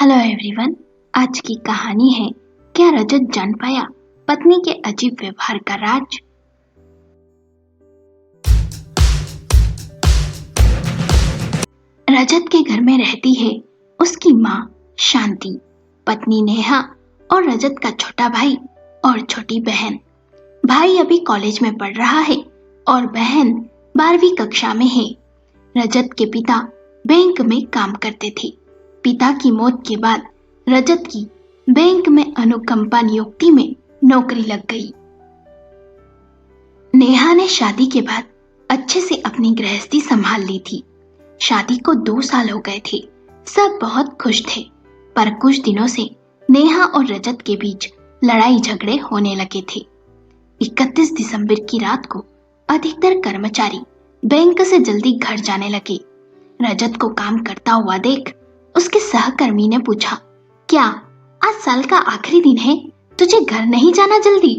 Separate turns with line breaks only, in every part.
Hello everyone. आज की कहानी है क्या रजत जान पाया पत्नी के अजीब व्यवहार का राज। रजत के घर में रहती है उसकी माँ शांति, पत्नी नेहा और रजत का छोटा भाई और छोटी बहन। भाई अभी कॉलेज में पढ़ रहा है और बहन 12वीं कक्षा में है। रजत के पिता बैंक में काम करते थे। पिता की मौत के बाद रजत की बैंक में अनुकंपा नियुक्ति में नौकरी लग गई। नेहा ने शादी के बाद अच्छे से अपनी गृहस्थी संभाल ली थी। शादी को 2 साल हो गए थे। सब बहुत खुश थे, पर कुछ दिनों से नेहा और रजत के बीच लड़ाई झगड़े होने लगे थे। 31 दिसंबर की रात को अधिकतर कर्मचारी बैंक से जल्दी घर जाने लगे। रजत को काम करता हुआ देख उसके सहकर्मी ने पूछा, क्या आज साल का आखिरी दिन है, तुझे घर नहीं जाना जल्दी?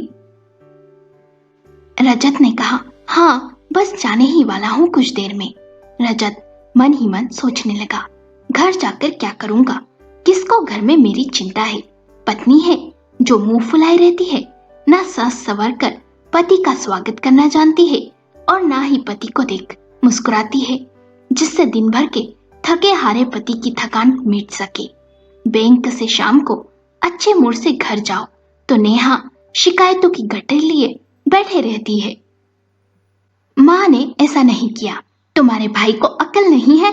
रजत ने कहा, हाँ बस जाने ही वाला हूँ कुछ देर में। रजत मन ही मन सोचने लगा, घर जाकर क्या करूंगा? किसको घर में मेरी चिंता है? पत्नी है जो मुंह फुलाए रहती है, ना सास संवर कर पति का स्वागत करना जानती है और ना ही पति को देख मुस्कुराती है, जिससे दिन भर के थके हारे पति की थकान मिट सके। बैंक से शाम को अच्छे मूड से घर जाओ तो नेहा शिकायतों की गठरी लिए बैठे रहती है। माँ ने ऐसा नहीं किया, तुम्हारे भाई को अकल नहीं है,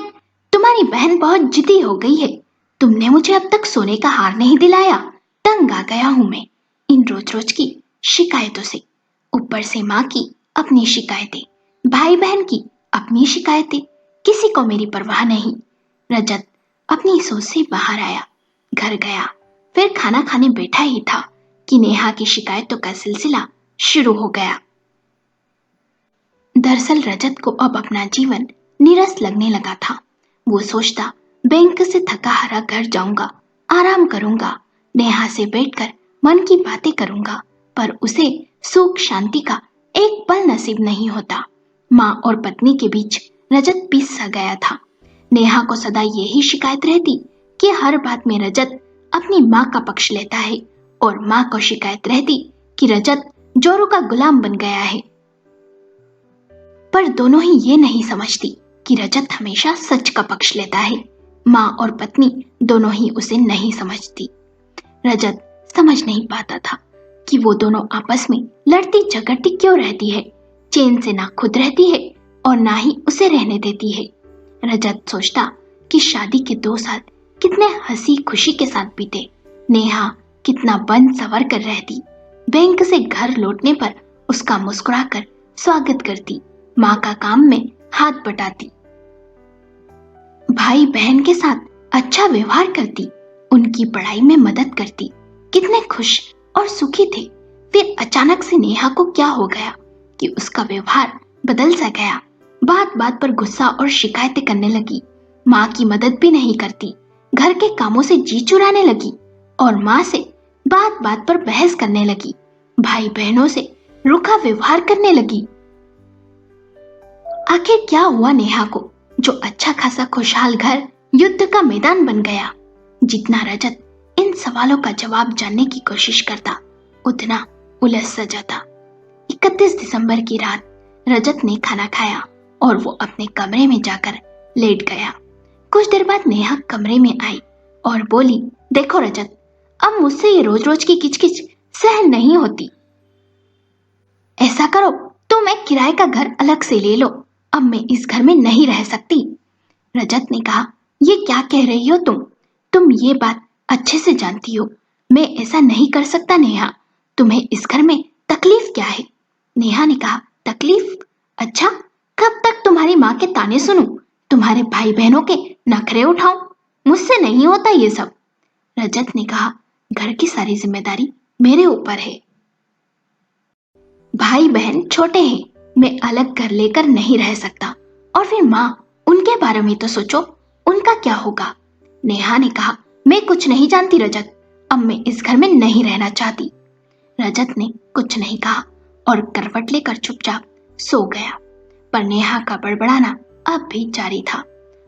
तुम्हारी बहन बहुत जिद्दी हो गई है, तुमने मुझे अब तक सोने का हार नहीं दिलाया, तंग आ गया हूं मैं इन रोज रोज की शिकायतों से। ऊपर से माँ की अपनी शिकायतें, भाई बहन की अपनी शिकायतें, किसी को मेरी परवाह नहीं। रजत अपनी सोच से बाहर आया, घर गया, फिर खाना खाने बैठा ही था कि नेहा की शिकायतों का सिलसिला शुरू हो गया। दरअसल रजत को अब अपना जीवन नीरस लगने लगा था। वो सोचता, बैंक से थका हारा घर जाऊंगा, आराम करूंगा, नेहा से बैठकर मन की बातें करूंगा, पर उसे सुख शांति का एक पल नसीब नहीं होता। माँ और पत्नी के बीच रजत पिस सा गया था। नेहा को सदा यही शिकायत रहती कि हर बात में रजत अपनी माँ का पक्ष लेता है और माँ को शिकायत रहती कि रजत जोरू का गुलाम बन गया है। पर दोनों ही ये नहीं समझती कि रजत हमेशा सच का पक्ष लेता है। माँ और पत्नी दोनों ही उसे नहीं समझती। रजत समझ नहीं पाता था कि वो दोनों आपस में लड़ती झगड़ती क्यों रहती है। चैन से ना खुद रहती है और ना ही उसे रहने देती है। रजत सोचता कि शादी के 2 साल कितने हंसी खुशी के साथ बीते। नेहा कितना बन सवर कर रहती, बैंक से घर लौटने पर उसका मुस्कुराकर स्वागत करती, माँ का काम में हाथ बटाती, भाई बहन के साथ अच्छा व्यवहार करती, उनकी पढ़ाई में मदद करती। कितने खुश और सुखी थे। फिर अचानक से नेहा को क्या हो गया कि उसका व्यवहार बदल सा गया। बात बात पर गुस्सा और शिकायतें करने लगी। माँ की मदद भी नहीं करती, घर के कामों से जी चुराने लगी और माँ से बात बात पर बहस करने लगी, भाई बहनों से रूखा व्यवहार करने लगी। आखिर क्या हुआ नेहा को, जो अच्छा खासा खुशहाल घर युद्ध का मैदान बन गया? जितना रजत इन सवालों का जवाब जानने की कोशिश करता, उतना उलझ सा जाता। 31 दिसंबर की रात रजत ने खाना खाया और वो अपने कमरे में जाकर लेट गया। कुछ देर बाद नेहा कमरे में आई और बोली, देखो रजत, अब मुझसे ये रोज रोज की किचकिच सहन नहीं होती। ऐसा करो, तुम एक किराए का घर अलग से ले लो, अब मैं इस घर में नहीं रह सकती। रजत ने कहा, ये क्या कह रही हो तुम ये बात अच्छे से जानती हो, मैं ऐसा नहीं कर सकता नेहा, तुम्हें इस घर में तकलीफ क्या है? नेहा ने कहा, तकलीफ? अच्छा, कब तक तुम्हारी माँ के ताने सुनूं, तुम्हारे भाई बहनों के नखरे उठाऊं? मुझसे नहीं होता ये सब। रजत ने कहा, घर की सारी जिम्मेदारी मेरे ऊपर है, भाई बहन छोटे हैं, मैं अलग घर लेकर नहीं रह सकता। और फिर माँ, उनके बारे में तो सोचो, उनका क्या होगा? नेहा ने कहा, मैं कुछ नहीं जानती रजत, अब मैं इस घर में नहीं रहना चाहती। रजत ने कुछ नहीं कहा और करवट लेकर चुपचाप सो गया। पर नेहा का बड़बड़ाना अब भी जारी था।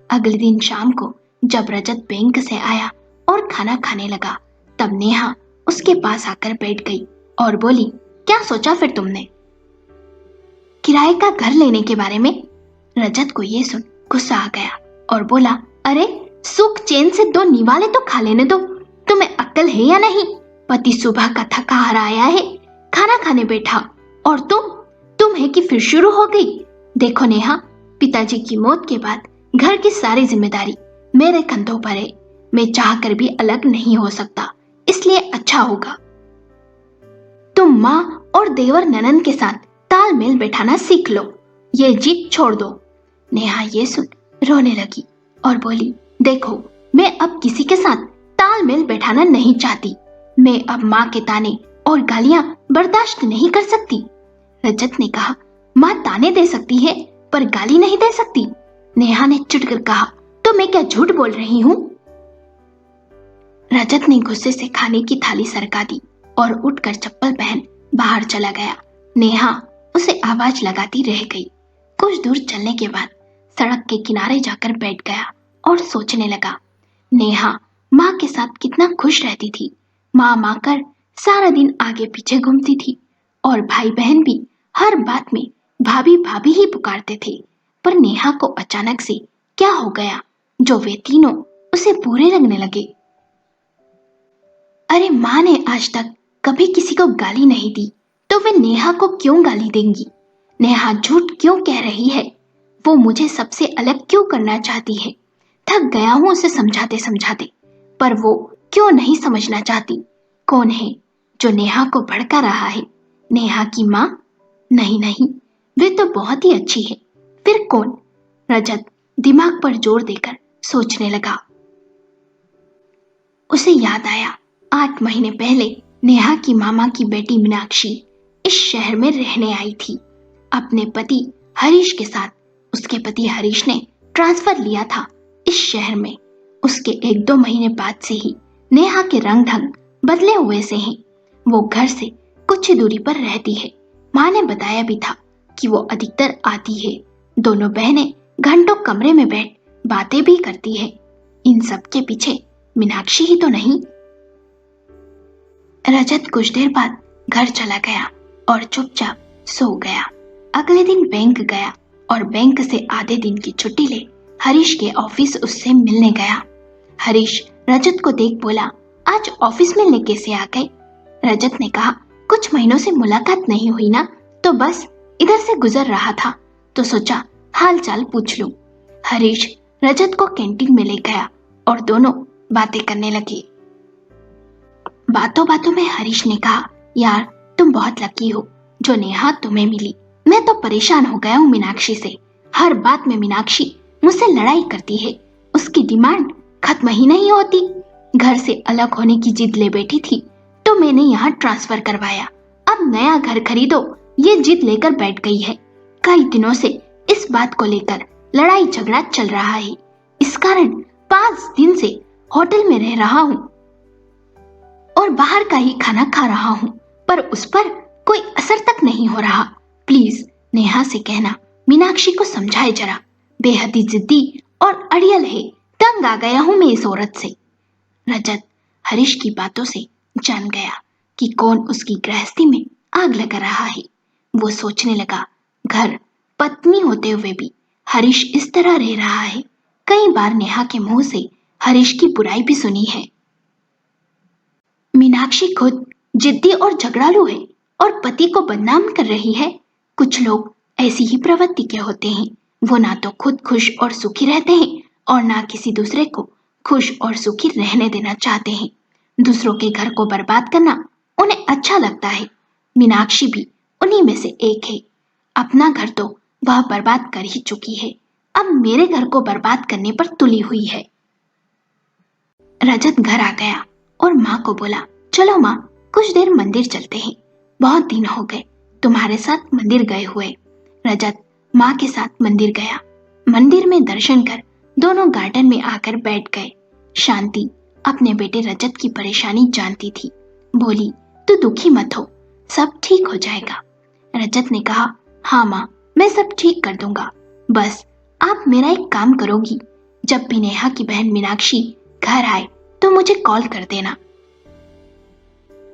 अगले दिन शाम को जब रजत बैंक से आया और खाना खाने लगा। तब नेहा उसके पास आकर बैठ गई और बोली, क्या सोचा फिर तुमने? किराए का घर लेने के बारे में। रजत को ये सुन गुस्सा आ गया और बोला, अरे सुख चैन से 2 निवाले तो खा लेने दो, तुम्हें अक्ल है या नहीं? पति सुबह का थका हारा आया है, खाना खाने बैठा, और तुम है कि फिर शुरू हो गई? देखो नेहा, पिताजी की मौत के बाद घर की सारी जिम्मेदारी मेरे कंधों पर है। मैं चाहकर भी अलग नहीं हो सकता, इसलिए अच्छा होगा तुम माँ और देवर ननन के साथ तालमेल बैठाना सीख लो, ये जिद छोड़ दो। नेहा ये सुन रोने लगी और बोली, देखो मैं अब किसी के साथ तालमेल बैठाना नहीं चाहती। मैं अब माँ के ताने और गालियां बर्दाश्त नहीं कर सकती। रजत ने कहा, माँ ताने दे सकती है पर गाली नहीं दे सकती। नेहा ने चिढ़कर कहा, तो मैं क्या झूठ बोल रही हूँ? रजत ने गुस्से से खाने की थाली सरका दी और उठकर चप्पल पहन बाहर चला गया। नेहा उसे आवाज लगाती रह गई। कुछ दूर चलने के बाद सड़क के किनारे जाकर बैठ गया और सोचने लगा। नेहा माँ के साथ कितना खुश रहती थी। माँ माँ कर सारा दिन आगे पीछे घूमती थी और भाई बहन भी हर बात में भाभी भाभी ही पुकारते थे। पर नेहा को अचानक से क्या हो गया जो वे तीनों उसे बुरे लगने लगे? अरे माँ ने आज तक कभी किसी को गाली नहीं दी, तो वे नेहा को क्यों गाली देंगी? नेहा झूठ क्यों कह रही है? वो मुझे सबसे अलग क्यों करना चाहती है? थक गया हूं उसे समझाते समझाते, पर वो क्यों नहीं समझना चाहती? कौन है जो नेहा को भड़का रहा है? नेहा की माँ? नहीं नहीं, वे तो बहुत ही अच्छी है। फिर कौन? रजत दिमाग पर जोर देकर सोचने लगा। उसे याद आया, 8 महीने पहले नेहा की मामा की बेटी मीनाक्षी इस शहर में रहने आई थी अपने पति हरीश के साथ। उसके पति हरीश ने ट्रांसफर लिया था इस शहर में। उसके 1-2 महीने बाद से ही नेहा के रंग ढंग बदले हुए से हैं। वो घर से कुछ ही दूरी पर रहती है। माँ ने बताया भी था कि वो अधिकतर आती है। दोनों बहनें घंटों कमरे में बैठ बातें भी करती है। इन सब के पीछे मीनाक्षी ही तो नहीं? रजत कुछ देर बाद घर चला गया और चुपचाप सो गया। अगले दिन बैंक गया और बैंक से आधे दिन की छुट्टी ले हरीश के ऑफिस उससे मिलने गया। हरीश रजत को देख बोला, आज ऑफिस मिलने कैसे आ गए? रजत ने कहा, कुछ महीनों से मुलाकात नहीं हुई ना, तो बस इधर से गुजर रहा था तो सोचा हाल चाल पूछ लूं। हरीश रजत को कैंटीन में ले गया और दोनों बातें करने लगे। बातों बातों में हरीश ने कहा, यार तुम बहुत लकी हो जो नेहा तुम्हें मिली। मैं तो परेशान हो गया हूँ मीनाक्षी से। हर बात में मीनाक्षी मुझसे लड़ाई करती है। उसकी डिमांड खत्म ही नहीं होती। घर से अलग होने की जिद ले बैठी थी तो मैंने यहाँ ट्रांसफर करवाया। अब नया घर खरीदो ये जिद लेकर बैठ गई है। कई दिनों से इस बात को लेकर लड़ाई झगड़ा चल रहा है। इस कारण 5 दिन से होटल में रह रहा हूँ और बाहर का ही खाना खा रहा हूँ, पर उस पर कोई असर तक नहीं हो रहा। प्लीज नेहा से कहना मीनाक्षी को समझाए जरा। बेहद ही जिद्दी और अड़ियल है। तंग आ गया हूँ मैं इस औरत से। रजत हरीश की बातों से जान गया कि कौन उसकी गृहस्थी में आग लगा रहा है। वो सोचने लगा, घर पत्नी होते हुए भी हरीश इस तरह रह रहा है। कई बार नेहा के मुंह से हरीश की बुराई भी सुनी है। मीनाक्षी खुद जिद्दी और झगड़ालू है और पति को बदनाम कर रही है। कुछ लोग ऐसी ही प्रवृत्ति के होते हैं। वो ना तो खुद खुश और सुखी रहते हैं और ना किसी दूसरे को खुश और सुखी रहने देना चाहते हैं। दूसरों के घर को बर्बाद करना उन्हें अच्छा लगता है। मीनाक्षी भी उन्हीं में से एक है। अपना घर तो वह बर्बाद कर ही चुकी है, अब मेरे घर को बर्बाद करने पर तुली हुई है। रजत घर आ गया और माँ को बोला, चलो माँ कुछ देर मंदिर चलते हैं। बहुत दिन हो गए तुम्हारे साथ मंदिर गए हुए। रजत माँ के साथ मंदिर गया। मंदिर में दर्शन कर दोनों गार्डन में आकर बैठ गए। शांति अपने बेटे रजत की परेशानी जानती थी। बोली, तू दुखी मत हो, सब ठीक हो जाएगा। रजत ने कहा, हाँ माँ मैं सब ठीक कर दूंगा। बस आप मेरा एक काम करोगी, जब भी नेहा की बहन मीनाक्षी घर आए तो मुझे कॉल कर देना।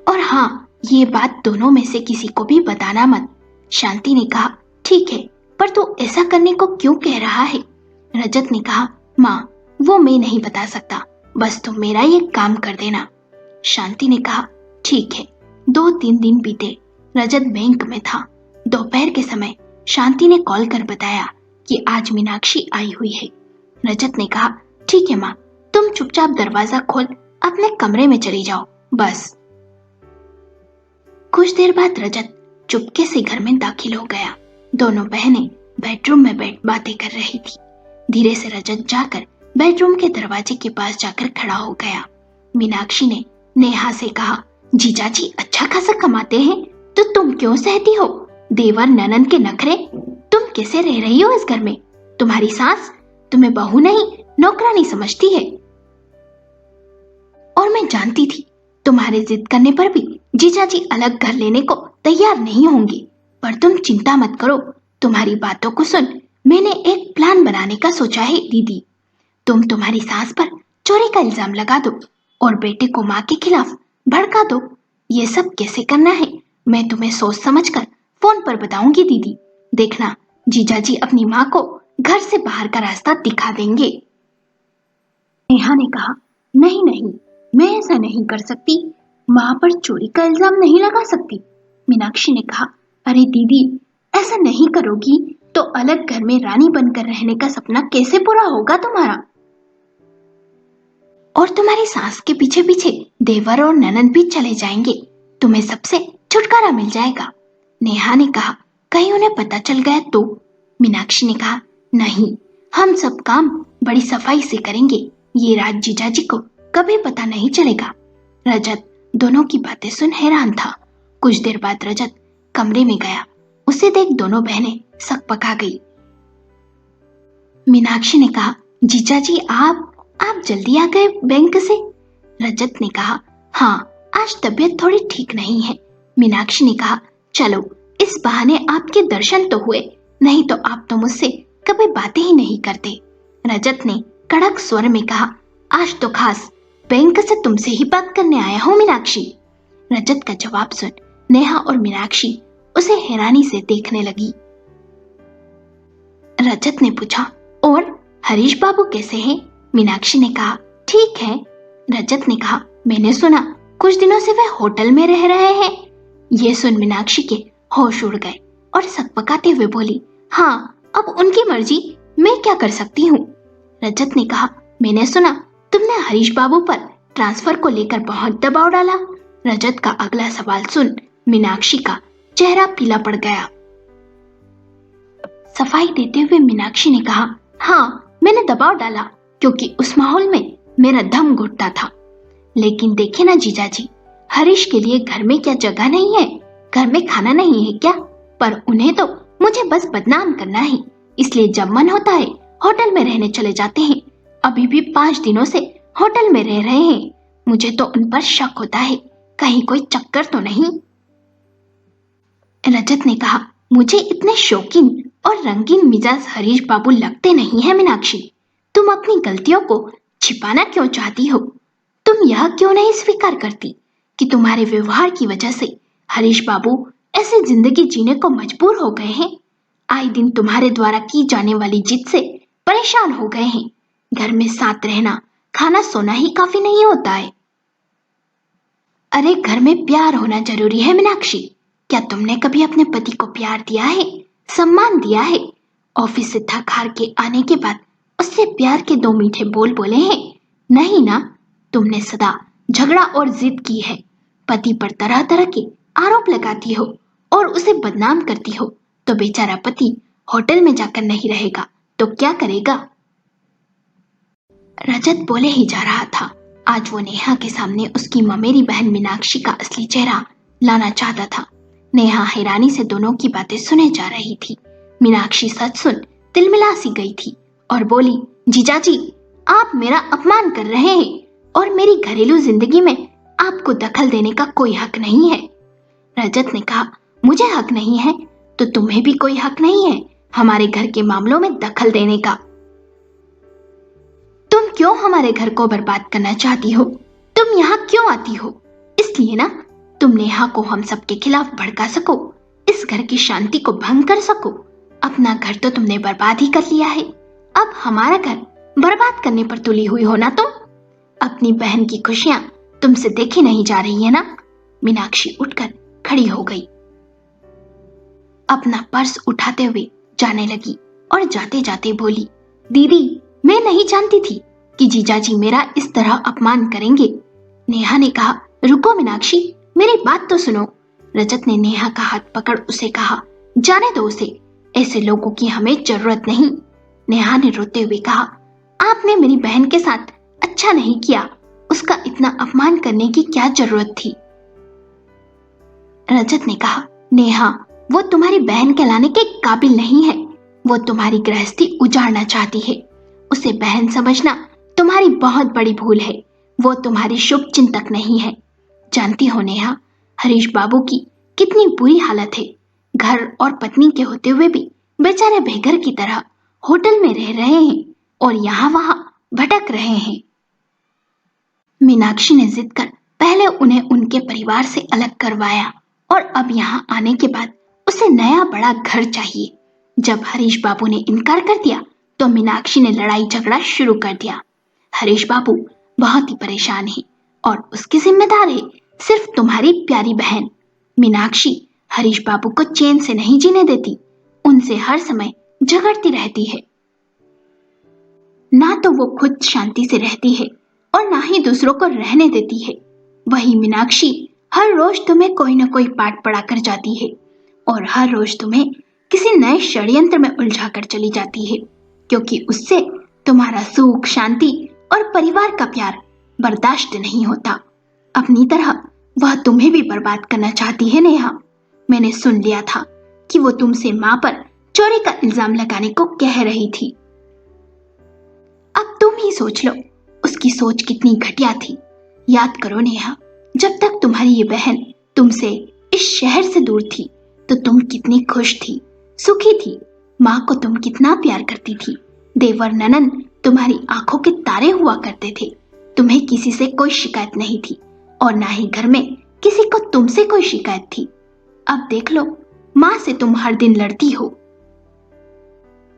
और हाँ, ये बात दोनों में से किसी को भी बताना मत। शांति ने कहा, ठीक है, पर तू ऐसा करने को क्यों कह रहा है? रजत ने कहा, माँ, वो मैं नहीं बता सकता, बस तुम मेरा ये काम कर देना। शांति ने कहा, ठीक है। 2-3 दिन बीते। रजत बैंक में था। दोपहर के समय शांति ने कॉल कर बताया कि आज मीनाक्षी आई हुई है। रजत ने कहा, ठीक है माँ, तुम चुपचाप दरवाजा खोल अपने कमरे में चली जाओ, बस। कुछ देर बाद रजत चुपके से घर में दाखिल हो गया। दोनों बहनें बेडरूम में बैठ बातें कर रही थी। धीरे से रजत जाकर बेडरूम के दरवाजे के पास जाकर खड़ा हो गया। मीनाक्षी ने नेहा से कहा, जीजाजी अच्छा खासा कमाते हैं, तो तुम क्यों सहती हो? देवर ननद के नखरे, तुम कैसे रह रही हो इस घर में? तुम्हारी सास तुम्हें बहू नहीं, नौकरानी समझती है। और मैं जानती थी तुम्हारे जिद करने पर भी जीजाजी अलग घर लेने को तैयार नहीं होंगे, पर तुम चिंता मत करो। तुम्हारी बातों को सुन मैंने एक प्लान बनाने का सोचा है दीदी। तुम तुम्हारी सास पर चोरी का इल्जाम लगा दो और बेटे को माँ के खिलाफ भड़का दो। ये सब कैसे करना है मैं तुम्हें सोच समझकर फोन पर बताऊंगी दीदी। देखना, जीजाजी अपनी माँ को घर से बाहर का रास्ता दिखा देंगे। नेहा ने कहा, नहीं नहीं, मैं ऐसा नहीं कर सकती, माँ पर चोरी का इल्जाम नहीं लगा सकती। मीनाक्षी ने कहा, अरे दीदी, ऐसा नहीं करोगी तो अलग घर में रानी बनकर रहने का सपना कैसे पूरा होगा तुम्हारा? और तुम्हारी सास के पीछे पीछे देवर और ननद भी चले जाएंगे, तुम्हें सबसे छुटकारा मिल जाएगा। नेहा ने कहा, कहीं उन्हें पता चल गया तो? मीनाक्षी ने कहा, नहीं, हम सब काम बड़ी सफाई से करेंगे, ये राज जीजाजी को कभी पता नहीं चलेगा। रजत दोनों की बातें सुन हैरान था। कुछ देर बाद रजत कमरे में गया। उसे देख दोनों बहनें सकपका गई। मीनाक्षी ने कहा, जीजाजी आप जल्दी आ गए बैंक से? रजत ने कहा, हाँ, आज तबीयत थोड़ी ठीक नहीं है। मीनाक्षी ने कहा, चलो इस बहाने आपके दर्शन तो हुए, नहीं तो आप तो मुझसे कभी बातें ही नहीं करते। रजत ने कड़क स्वर में कहा, आज तो खास बैंक से तुमसे ही बात करने आया हूँ मीनाक्षी। रजत का जवाब सुन नेहा और मीनाक्षी उसे हैरानी से देखने लगी। रजत ने पूछा, और हरीश बाबू कैसे हैं? मीनाक्षी ने कहा, ठीक है। रजत ने कहा, मैंने सुना कुछ दिनों से वे होटल में रह रहे हैं। ये सुन मीनाक्षी के होश उड़ गए और सकपकाते हुए बोली, हाँ, अब उनकी मर्जी, मैं क्या कर सकती हूँ। रजत ने कहा, मैंने सुना तुमने हरीश बाबू पर ट्रांसफर को लेकर बहुत दबाव डाला। रजत का अगला सवाल सुन मीनाक्षी का चेहरा पीला पड़ गया। सफाई देते हुए मीनाक्षी ने कहा, हाँ, मैंने दबाव डाला क्योंकि उस माहौल में मेरा दम घुटता था। लेकिन देखे ना जीजाजी, हरीश के लिए घर में क्या जगह नहीं है, घर में खाना नहीं है क्या? पर उन्हें तो मुझे बस बदनाम करना है, इसलिए जब मन होता है होटल में रहने चले जाते हैं। अभी भी 5 दिनों से होटल में रह रहे हैं। मुझे तो उन पर शक होता है, कहीं कोई चक्कर तो नहीं। रजत ने कहा, मुझे इतने शौकीन और रंगीन मिजाज हरीश बाबू लगते नहीं है मीनाक्षी। तुम अपनी गलतियों को छिपाना क्यों चाहती हो? तुम यह क्यों नहीं स्वीकार करती कि तुम्हारे व्यवहार की वजह से हरीश बाबू ऐसी जिंदगी जीने को मजबूर हो गए हैं? आए दिन तुम्हारे द्वारा की जाने वाली जिद से परेशान हो गए हैं। घर में साथ रहना, खाना सोना ही काफी नहीं होता है। अरे घर में प्यार होना जरूरी है मीनाक्षी। क्या तुमने कभी अपने पति को प्यार दिया है, सम्मान दिया है? ऑफिस से थक हार के आने के बाद उससे प्यार के 2 मीठे बोल बोले हैं? नहीं ना। तुमने सदा झगड़ा और जिद की है, पति पर तरह तरह के आरोप लगाती हो और उसे बदनाम करती हो। तो बेचारा पति होटल में जाकर नहीं रहेगा तो क्या करेगा? रजत बोले ही जा रहा था। आज वो नेहा के सामने उसकी ममेरी बहन मीनाक्षी का असली चेहरा लाना चाहता था। नेहा हैरानी से दोनों की बातें सुने जा रही थी। मीनाक्षी सच सुन तिलमिला सी गई थी और बोली, जीजाजी, आप मेरा अपमान कर रहे हैं और मेरी घरेलू जिंदगी में आपको दखल देने का कोई हक नहीं है। रजत ने कहा, मुझे हक नहीं है तो तुम्हें भी कोई हक नहीं है हमारे घर के मामलों में दखल देने का। तुम क्यों हमारे घर को बर्बाद करना चाहती हो? तुम यहाँ क्यों आती हो? इसलिए ना, तुम नेहा को हम सबके खिलाफ भड़का सको, इस घर की शांति को भंग कर सको। अपना घर तो तुमने बर्बाद ही कर लिया है, अब हमारा घर बर्बाद करने पर तुली हुई हो ना तुम? अपनी बहन की खुशियां तुमसे देखी नहीं जा रही है ना? मीनाक्षी उठकर खड़ी हो गई, अपना पर्स उठाते हुए जाने लगी और जाते जाते बोली, दीदी, मैं नहीं जानती थी कि जीजाजी मेरा इस तरह अपमान करेंगे। नेहा ने कहा, रुको मीनाक्षी, मेरी बात तो सुनो। रजत ने नेहा का हाथ पकड़ उसे कहा, जाने दो उसे, ऐसे लोगों की हमें जरूरत नहीं। नेहा ने रोते हुए कहा, आपने मेरी बहन के साथ अच्छा नहीं किया, उसका इतना अपमान करने की क्या जरूरत थी? रजत ने कहा, नेहा, वो तुम्हारी बहन कहलाने के काबिल नहीं है, वो तुम्हारी गृहस्थी उजाड़ना चाहती है। उसे बहन समझना तुम्हारी बहुत बड़ी भूल है, वो तुम्हारी शुभ चिंतक नहीं है। जानती हो नेहा, हरीश बाबू की कितनी बुरी हालत है, घर और पत्नी के होते हुए भी बेचारे बेघर की तरह होटल में रह रहे हैं और यहाँ वहां भटक रहे हैं। मीनाक्षी ने जिद कर पहले उन्हें उनके परिवार से अलग करवाया और अब यहाँ आने के बाद उसे नया बड़ा घर चाहिए। जब हरीश बाबू ने इनकार कर दिया तो मीनाक्षी ने लड़ाई झगड़ा शुरू कर दिया। हरीश बाबू बहुत ही परेशान है और उसकी जिम्मेदार है सिर्फ तुम्हारी प्यारी बहन। मीनाक्षी हरीश बाबू को चैन से नहीं जीने देती, उनसे हर समय झगड़ती रहती है। ना तो वो खुद शांति से रहती है और ना ही दूसरों को रहने देती है। वही मीनाक्षी हर रोज तुम्हें कोई न कोई पाठ पढ़ा कर जाती है और हर रोज तुम्हें किसी नए षड्यंत्र में उलझा कर चली जाती है, क्योंकि उससे तुम्हारा सुख, शांति और परिवार का प्यार बर्दाश्त नहीं होता। अपनी तरह वह तुम्हें भी बर्बाद करना चाहती है नेहा। मैंने सुन लिया था कि वो तुमसे माँ पर चोरी का इल्जाम लगाने को कह रही थी। अब तुम ही सोच लो उसकी सोच कितनी घटिया थी। याद करो नेहा, जब तक तुम्हारी ये बहन तुमसे इस शहर से दूर थी तो तुम कितनी खुश थी, सुखी थी। माँ को तुम कितना प्यार करती थी। देवर ननन तुम्हारी आंखों के तारे हुआ करते थे। तुम्हें किसी से कोई शिकायत नहीं थी और ना ही घर में किसी को तुमसे कोई शिकायत थी। अब देख लो, माँ से तुम हर दिन लड़ती हो,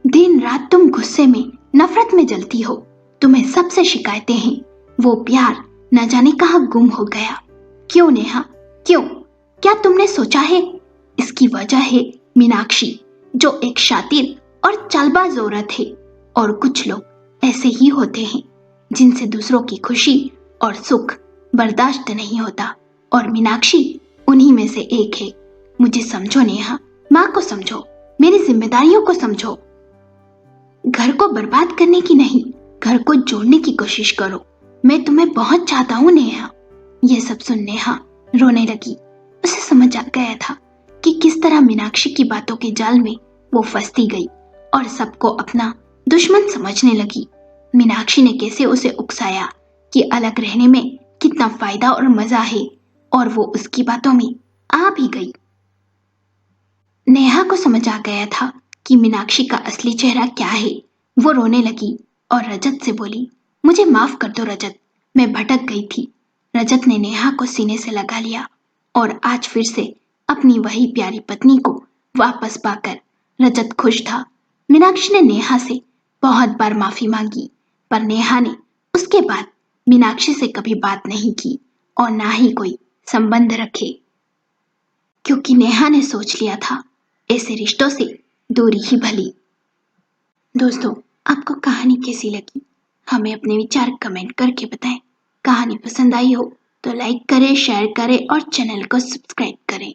दिन रात तुम गुस्से में, नफरत में जलती हो। तुम्हें सबसे शिकायतें हैं। वो प्यार न जाने कहाँ गुम हो गया। क्यों नेहा, क्यों? क्या तुमने सोचा है? इसकी वजह है मीनाक्षी, जो एक शातिर और चालबाज औरत है। और कुछ लोग ऐसे ही होते हैं जिनसे दूसरों की खुशी और सुख बर्दाश्त नहीं होता, और मीनाक्षी उन्हीं में से एक है। मुझे समझो नेहा, माँ को समझो, मेरी जिम्मेदारियों को समझो। घर को बर्बाद करने की नहीं, घर को जोड़ने की कोशिश करो। मैं तुम्हें बहुत चाहता हूँ नेहा। ये सब सुन नेहा रोने लगी। उसे समझ आ गया था कि किस तरह मीनाक्षी की बातों के जाल में वो फंसती गई और सबको अपना दुश्मन समझने लगी। मीनाक्षी ने कैसे उसे उकसाया कि अलग रहने में कितना फायदा और मजा है, और वो उसकी बातों में आ भी गई। नेहा को समझ आ गया था कि मीनाक्षी का असली चेहरा क्या है। वो रोने लगी और रजत से बोली, मुझे माफ कर दो रजत, मैं भटक गई थी। रजत ने नेहा को सीने से लगा लिया और आज फिर से अपनी वही प्यारी पत्नी को वापस पाकर रजत खुश था। मीनाक्षी ने नेहा से बहुत बार माफी मांगी, पर नेहा ने उसके बाद मीनाक्षी से कभी बात नहीं की और ना ही कोई संबंध रखे, क्योंकि नेहा ने सोच लिया था ऐसे रिश्तों से दूरी ही भली। दोस्तों, आपको कहानी कैसी लगी? हमें अपने विचार कमेंट करके बताएं। कहानी पसंद आई हो तो लाइक करें, शेयर करें और चैनल को सब्सक्राइब करें।